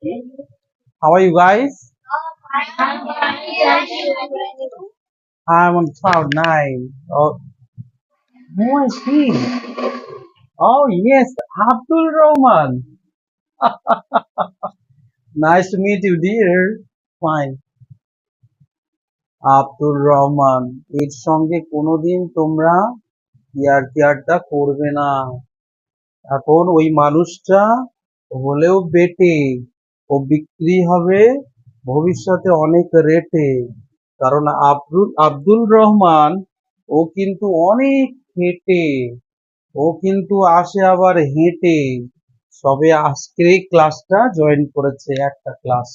How are you guys? I'm on cloud nine. Oh, who I see? Oh yes, Abdul Rahman. Nice to meet you, dear. Fine. Abdur Rahman, এর সঙ্গে কোনোদিন তোমরা ইয়ার্কি আড্ডা করবে না। এখন ওই মানুষটা হলেও বেটে, ও বিক্রি হবে ভবিষ্যতে অনেক রেটে। কারণ আব্দুল রহমান ও কিন্তু অনেক হেঁটে, ও কিন্তু আসে আবার হেঁটে। সবে আজকে ক্লাসটা জয়েন করেছে, একটা ক্লাস।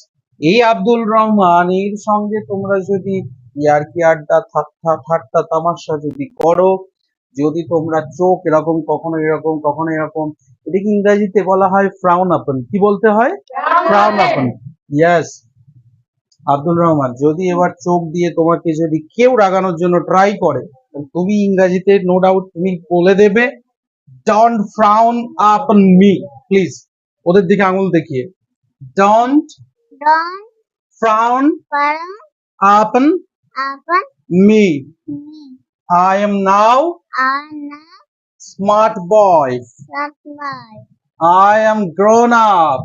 এই আব্দুল রহমান এর সঙ্গে তোমরা যদি ইয়ার্কি আড্ডা ঠাট্টা তামাশা যদি করো, যদি তোমরা চোখ এরকম কখনো এরকম কখনো এরকম, এটাকে ইংরেজিতে বলা হয় ফ্রাউন আপন। কি বলতে হয়? ফ্রাউন আপন। ইয়েস, আব্দুল রহমান, যদি এবার চোখ দিয়ে তোমাকে যদি কেউ রাগানোর জন্য ট্রাই করে, তুমি ইংরেজিতে নো ডাউট তুমি বলে দেবে, ডোন্ট ফ্রাউন আপন মি, প্লিজ। ওদের দিকে আঙুল দেখিয়ে, don't frown upon me. I am now smart boy. I am grown up.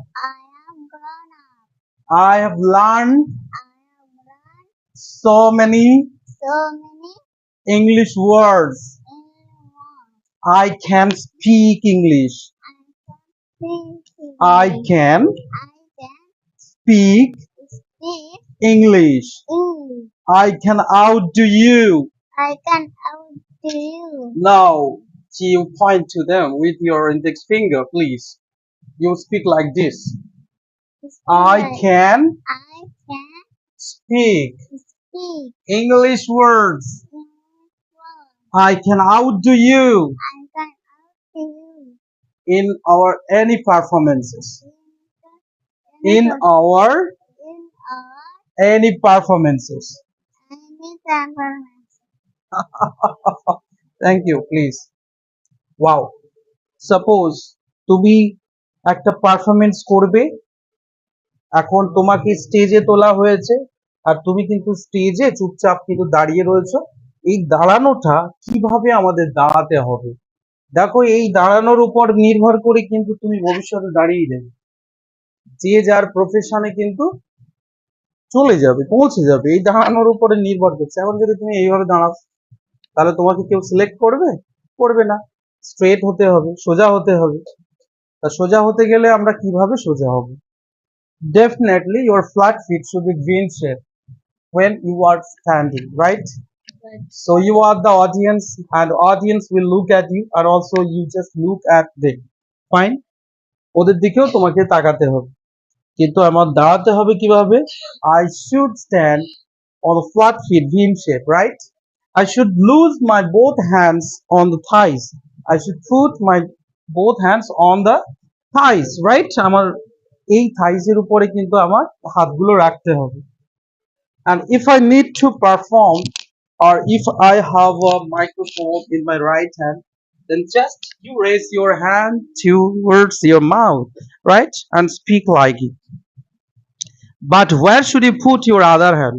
I have learned so many English words. I can speak English. I can speak English. I can outdo you. Now, you point to them with your index finger, please. You speak like this. I can speak English words. I can outdo you in our any performances. In our any performances. Thank you, please. Wow. Suppose তুমি একটা performance করবে, এখন তোমাকে স্টেজে তোলা হয়েছে, আর তুমি কিন্তু স্টেজে চুপচাপ কিন্তু দাঁড়িয়ে রয়েছো। এই দাঁড়ানোটা কিভাবে আমাদের দাঁড়াতে হবে, দেখো এই দাঁড়ানোর উপর নির্ভর করে কিন্তু তুমি ভবিষ্যতে দাঁড়িয়ে যাবে। যে যার প্রফেশনে কিন্তু চলে যাবে, পৌঁছে যাবে, এই দাঁড়ানোর উপরে নির্ভর করছে। এখন যদি তুমি এইভাবে দাঁড়াও, তাহলে তোমাকে কেউ সিলেক্ট করবে? করবে না। স্ট্রেট হতে হবে, সোজা হতে হবে। তা সোজা হতে গেলে আমরা কিভাবে সোজা হব? Definitely your flat feet should be V shape when you are standing, right? So you are the audience and audience will look at you, and also you just look at them. Fine? ওদের দিকেও তোমাকে তাকাতে হবে। কিন্তু আমার দাঁড়াতে হবে কিভাবে? I should stand on the flat feet, V shape, right? I should lose my both hands on the thighs. I should put my both hands on the thighs, right? আমার এই thighs এর উপরে কিন্তু আমার হাতগুলো রাখতে হবে। And if I need to perform, or if I have a microphone in my right hand, then just you raise your hand towards your mouth, right? And speak like it. But where should you put your other hand?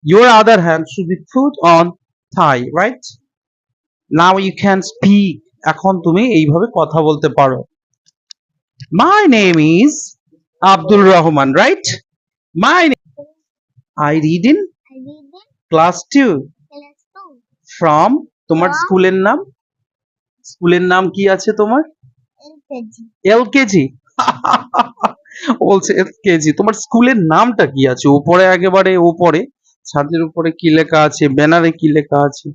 Your other hand should be put on thigh, right? Now you can speak. এখন তুমি এইভাবে কথা বলতে পারো। My name is Abdul Rahman, right? My name. I read in class 2 from তোমার স্কুলের নাম? স্কুলের নাম কি আছে তোমার? এলকেজি। বলছে এলকেজি। তোমার স্কুলের নামটা কি আছে? উপরে একেবারে উপরে ছাদের উপরে কি লেখা আছে? ব্যানারে কি লেখা আছে?